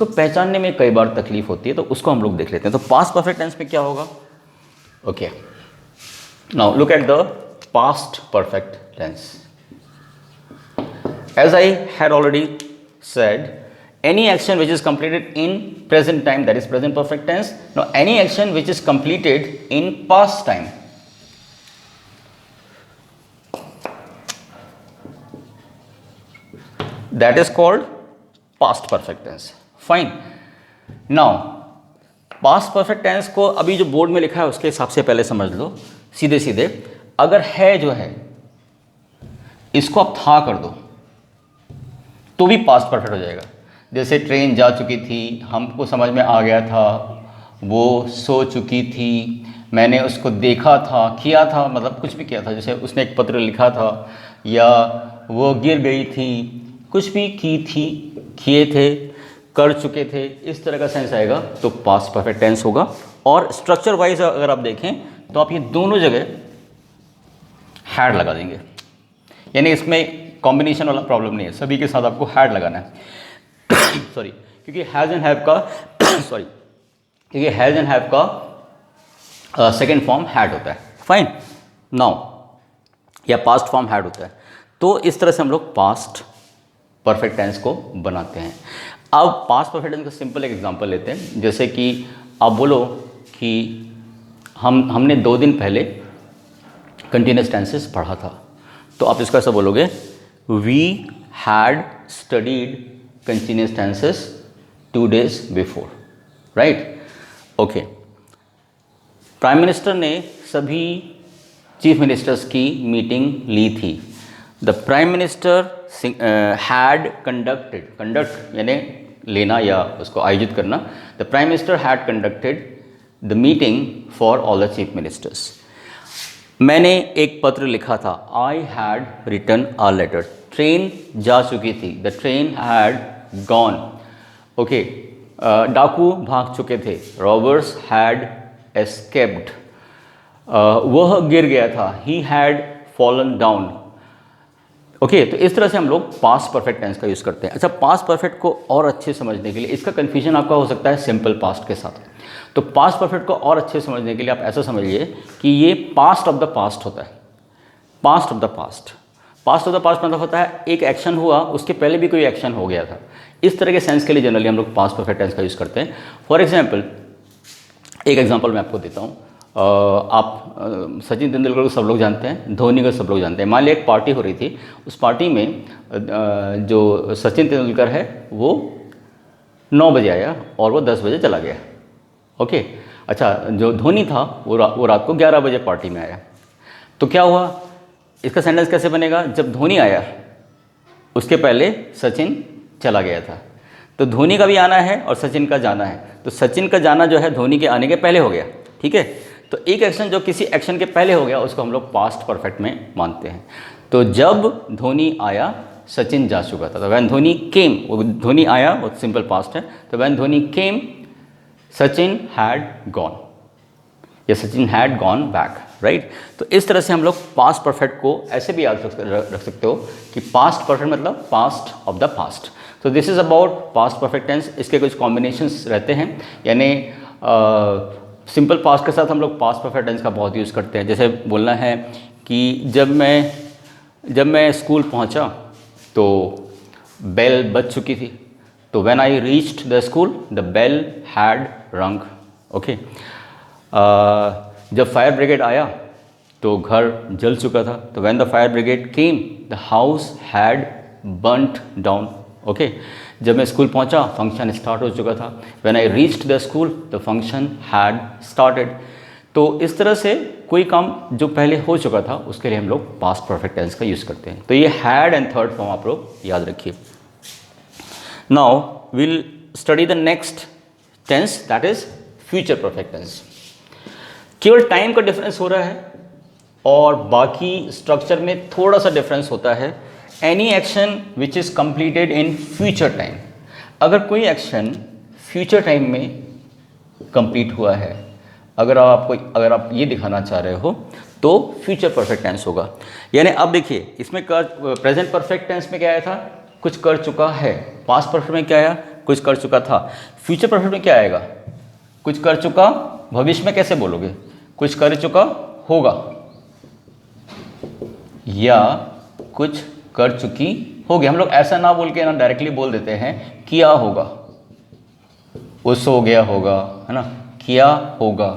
तो पहचानने में कई बार तकलीफ होती है, तो उसको हम लोग देख लेते हैं। तो पास्ट परफेक्ट टेंस में क्या होगा? Okay, now look at the past perfect tense. As I had already said, any action which is completed in present time, that is present perfect tense. Now any action which is completed in past time, that is called past perfect tense. Fine. Now past perfect tense को अभी जो board में लिखा है उसके हिसाब से पहले समझ लो सीधे सीधे. अगर है जो है इसको आप था कर दो तो भी पास्ट परफेक्ट हो जाएगा. जैसे ट्रेन जा चुकी थी, हमको समझ में आ गया था, वो सो चुकी थी, मैंने उसको देखा था, किया था, मतलब कुछ भी किया था. जैसे उसने एक पत्र लिखा था, या वो गिर गई थी, कुछ भी की थी, किए थे, कर चुके थे, इस तरह का सेंस आएगा तो पास्ट परफेक्ट टेंस होगा. और स्ट्रक्चर वाइज अगर आप देखें तो आप ये दोनों जगह हैड लगा देंगे, यानी इसमें कॉम्बिनेशन वाला प्रॉब्लम नहीं है, सभी के साथ आपको हैड लगाना है. सॉरी, क्योंकि हैज़ एंड हैव का सॉरी क्योंकि हैज़ एंड हैव का सेकेंड फॉर्म हैड होता है. फाइन. नाउ या पास्ट फॉर्म हैड होता है. तो इस तरह से हम लोग पास्ट परफेक्ट टेंस को बनाते हैं. अब पास्ट परफेक्ट टेंस का सिंपल एक एग्जांपल लेते हैं. जैसे कि आप बोलो कि हमने 2 दिन पहले कंटिन्यूस टेंसेस पढ़ा था, तो आप इसको ऐसा बोलोगे, We had studied continuous tenses 2 days before, right? Okay. Prime minister ने सभी चीफ मिनिस्टर्स की मीटिंग ली थी. The prime minister had conduct यानी लेना या उसको आयोजित करना. The prime minister had conducted the meeting for all the chief ministers. मैंने एक पत्र लिखा था. I had written a letter. Train जा चुकी थी. The train had gone. Okay. डाकू भाग चुके थे. Robbers had escaped. वह गिर गया था. He had fallen down. Okay. तो इस तरह से हम लोग पास्ट परफेक्ट टेंस का यूज़ करते हैं. अच्छा, पास्ट परफेक्ट को और अच्छे समझने के लिए, इसका कन्फ्यूजन आपका हो सकता है सिंपल पास्ट के साथ. तो पास्ट परफेक्ट को और अच्छे समझने के लिए आप ऐसा समझिए कि ये पास्ट ऑफ द पास्ट होता है. Past of the past. Past of the past मतलब होता है एक एक्शन हुआ, उसके पहले भी कोई एक्शन हो गया था. इस तरह के सेंस के लिए जनरली हम लोग पास्ट परफेक्ट टेंस का यूज़ करते हैं. फॉर एग्जाम्पल, एक एग्जाम्पल मैं आपको देता हूँ. आप सचिन तेंदुलकर को सब लोग जानते हैं, धोनी को सब लोग जानते हैं. मान लिया एक पार्टी हो रही थी. उस पार्टी में जो सचिन तेंदुलकर है वो 9 बजे आया और वो 10 बजे चला गया. ओके. अच्छा, जो धोनी था वो रात को 11 बजे पार्टी में आया. तो क्या हुआ, इसका सेंटेंस कैसे बनेगा? जब धोनी आया उसके पहले सचिन चला गया था. तो धोनी का भी आना है और सचिन का जाना है. तो सचिन का जाना जो है धोनी के आने के पहले हो गया. ठीक है. तो एक एक्शन जो किसी एक्शन के पहले हो गया उसको हम लोग पास्ट परफेक्ट में मानते हैं. तो जब धोनी आया सचिन जा चुका था. तो वैन धोनी केम, वो धोनी आया वो सिंपल पास्ट है. तो when Dhoni came Sachin had gone, या Sachin had gone back. Right. तो इस तरह से हम लोग पास्ट परफेक्ट को ऐसे भी याद रख सकते हो कि पास्ट परफेक्ट मतलब पास्ट ऑफ द पास्ट. तो this is about past perfect tense. इसके कुछ कॉम्बिनेशंस रहते हैं, यानी सिंपल पास्ट के साथ हम लोग पास्ट परफेक्ट टेंस का बहुत यूज़ करते हैं. जैसे बोलना है कि जब मैं स्कूल पहुंचा तो बेल बज चुकी थी. तो when I reached the school the bell had rung. Okay. जब फायर ब्रिगेड आया तो घर जल चुका था. तो when the fire brigade came the house had burnt down. Okay. जब मैं स्कूल पहुंचा फंक्शन स्टार्ट हो चुका था. When I reached the school the function had started. तो इस तरह से कोई काम जो पहले हो चुका था उसके लिए हम लोग पास्ट परफेक्ट टेंस का यूज़ करते हैं. तो ये हैड एंड थर्ड फॉर्म आप लोग याद रखिए. Now will study the next tense, that is future perfect tense. केवल टाइम का डिफरेंस हो रहा है और बाकी स्ट्रक्चर में थोड़ा सा डिफरेंस होता है. Any action which is completed in future time. अगर कोई एक्शन फ्यूचर टाइम में कंप्लीट हुआ है, अगर आप ये दिखाना चाह रहे हो तो फ्यूचर परफेक्ट टेंस होगा. यानी अब देखिए इसमें प्रेजेंट परफेक्ट टेंस में क्या आया था, कुछ कर चुका है. पास्ट परफेक्ट में क्या आया, कुछ कर चुका था। फ्यूचर परफेक्ट में क्या आएगा? कुछ कर चुका। भविष्य में कैसे बोलोगे? कुछ कर चुका होगा या कुछ कर चुकी होगी। हम लोग ऐसा ना बोल के ना डायरेक्टली बोल देते हैं किया होगा, वो सो गया होगा, है ना, किया होगा,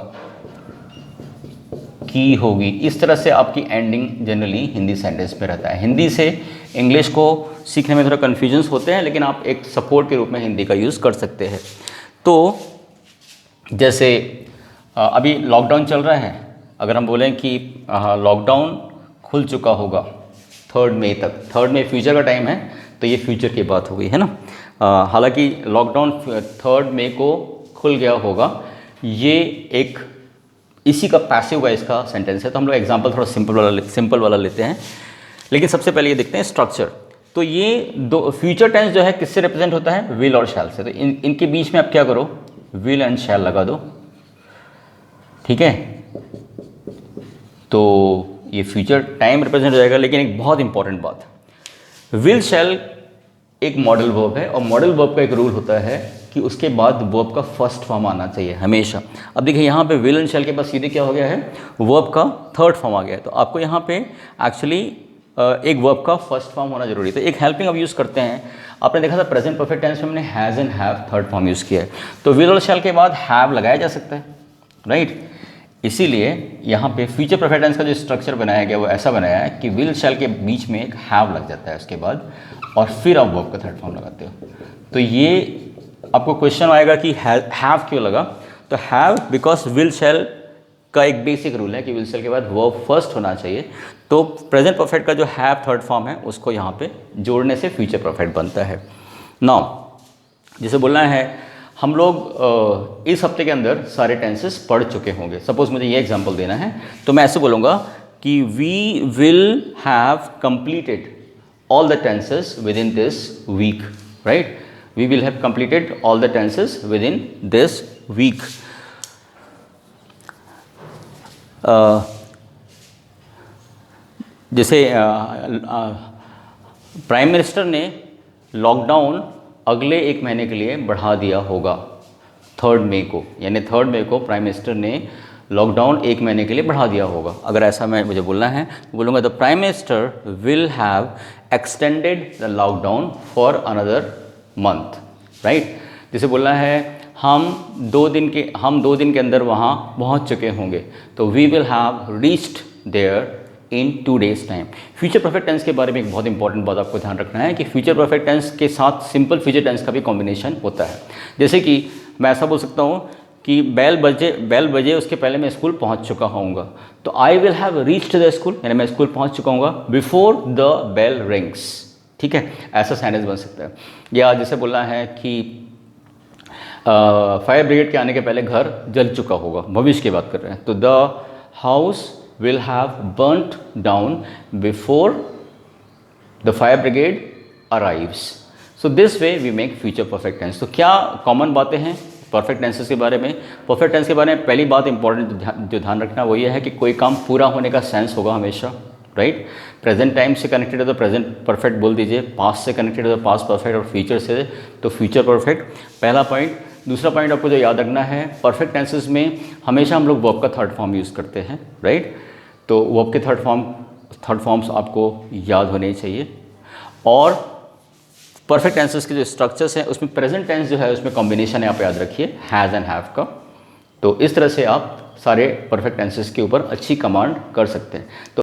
की होगी। इस तरह से आपकी एंडिंग जनरली हिंदी सेंटेंस में रहता है। हिंदी से इंग्लिश को सीखने में थोड़ा कन्फ्यूजन्स होते हैं, लेकिन आप एक सपोर्ट के रूप में हिंदी का यूज़ कर सकते हैं। तो जैसे अभी लॉकडाउन चल रहा है, अगर हम बोलें कि लॉकडाउन खुल चुका होगा 3 मई तक, 3 मई फ्यूचर का टाइम है, तो ये फ्यूचर की बात हो गई, है ना। हालांकि लॉकडाउन 3 मई को खुल गया होगा, ये एक इसी का पैसिव वॉइस का सेंटेंस है। तो हम लोग एग्जांपल थोड़ा सिंपल वाला लेते हैं, लेकिन सबसे पहले ये देखते हैं स्ट्रक्चर। तो ये दो फ्यूचर टेंस जो है किससे रिप्रेजेंट होता है? विल और शैल से। तो इनके बीच में आप क्या करो? विल एंड शैल लगा दो, ठीक है। तो ये फ्यूचर टाइम रिप्रेजेंट हो जाएगा। लेकिन एक बहुत इंपॉर्टेंट बात, विल शैल एक मॉडल वर्ब है, और मॉडल वर्ब का एक रूल होता है कि उसके बाद वर्ब का फर्स्ट फॉर्म आना चाहिए हमेशा। अब देखिए यहाँ पे विल एंड शैल के पास सीधे क्या हो गया है? वर्ब का थर्ड फॉर्म आ गया है। तो आपको यहाँ पे एक्चुअली एक वर्ब का फर्स्ट फॉर्म होना जरूरी है। तो एक हेल्पिंग अब यूज़ करते हैं। आपने देखा था प्रेजेंट परफेक्ट टेंस में हमने has and have third form use किया है। तो विल और शैल के बाद हैव लगाया जा सकता है, राइट। इसीलिए यहाँ पे फ्यूचर परफेक्ट टेंस का जो स्ट्रक्चर बनाया गया वो ऐसा बनाया है कि विल शैल के बीच में एक हैव लग जाता है उसके बाद, और फिर आप वर्ब का थर्ड फॉर्म लगाते हो। तो ये आपको क्वेश्चन आएगा कि हैव क्यों लगा? तो हैव बिकॉज विल शैल का एक बेसिक रूल है कि विल शैल के बाद वर्ब फर्स्ट होना चाहिए। तो प्रेजेंट परफेक्ट का जो हैव थर्ड फॉर्म है उसको यहाँ पे जोड़ने से फ्यूचर परफेक्ट बनता है। नाउ जैसे बोलना है, हम लोग इस हफ्ते के अंदर सारे टेंसेस पढ़ चुके होंगे। सपोज मुझे ये एग्जांपल देना है, तो मैं ऐसे बोलूँगा कि we will have completed all the tenses within this week, right? We will have completed all the tenses within this week. जैसे प्राइम मिनिस्टर ने लॉकडाउन अगले 1 महीने के लिए बढ़ा दिया होगा 3 मई को, यानी 3 मई को प्राइम मिनिस्टर ने लॉकडाउन 1 महीने के लिए बढ़ा दिया होगा। अगर ऐसा मुझे बोलना है तो बोलूँगा the prime minister will have extended the lockdown for another month, right. जैसे बोलना है हम 2 दिन के अंदर वहाँ पहुँच चुके होंगे, तो we will have reached there in 2 days time. Future perfect tense के बारे में एक बहुत इंपॉर्टेंट बात आपको ध्यान रखना है कि फ्यूचर परफेक्ट टेंस के साथ सिंपल फ्यूचर टेंस का भी कॉम्बिनेशन होता है। जैसे कि मैं ऐसा बोल सकता हूँ कि बेल बजे उसके पहले मैं स्कूल पहुँच चुका होऊंगा, तो I will have reached the school, यानी मैं स्कूल पहुँच चुका हूँगा बिफोर द बेल रिंग्स, ठीक है। ऐसा सेंटेंस बन सकता है। या जैसे बोलना है कि फायर ब्रिगेड के आने के पहले घर जल चुका होगा, भविष्य की बात कर रहे हैं, तो the house will have burnt down before the fire brigade arrives. So this way we make future perfect tense. तो क्या कॉमन बातें हैं परफेक्ट टेंसेस के बारे में? परफेक्ट टेंस के बारे में पहली बात इंपॉर्टेंट जो ध्यान रखना वो ये है कि कोई काम पूरा होने का सेंस होगा हमेशा, राइट। प्रेजेंट टाइम से कनेक्टेड है तो प्रेजेंट परफेक्ट बोल दीजिए, पास्ट से कनेक्टेड है तो पास्ट परफेक्ट, और फ्यूचर से तो फ्यूचर परफेक्ट, पहला पॉइंट। दूसरा पॉइंट आपको जो याद रखना है, परफेक्ट टेंसेस में हमेशा हम लोग वर्ब का थर्ड फॉर्म यूज़ करते हैं, राइट। तो वर्ब के थर्ड फॉर्म्स आपको याद होने चाहिए। और परफेक्ट टेंसेस के जो स्ट्रक्चर्स हैं उसमें प्रेजेंट टेंस जो है उसमें कॉम्बिनेशन है, आप याद रखिए, हैज़ एंड हैव का। तो इस तरह से आप सारे परफेक्ट टेंसेस के ऊपर अच्छी कमांड कर सकते हैं। तो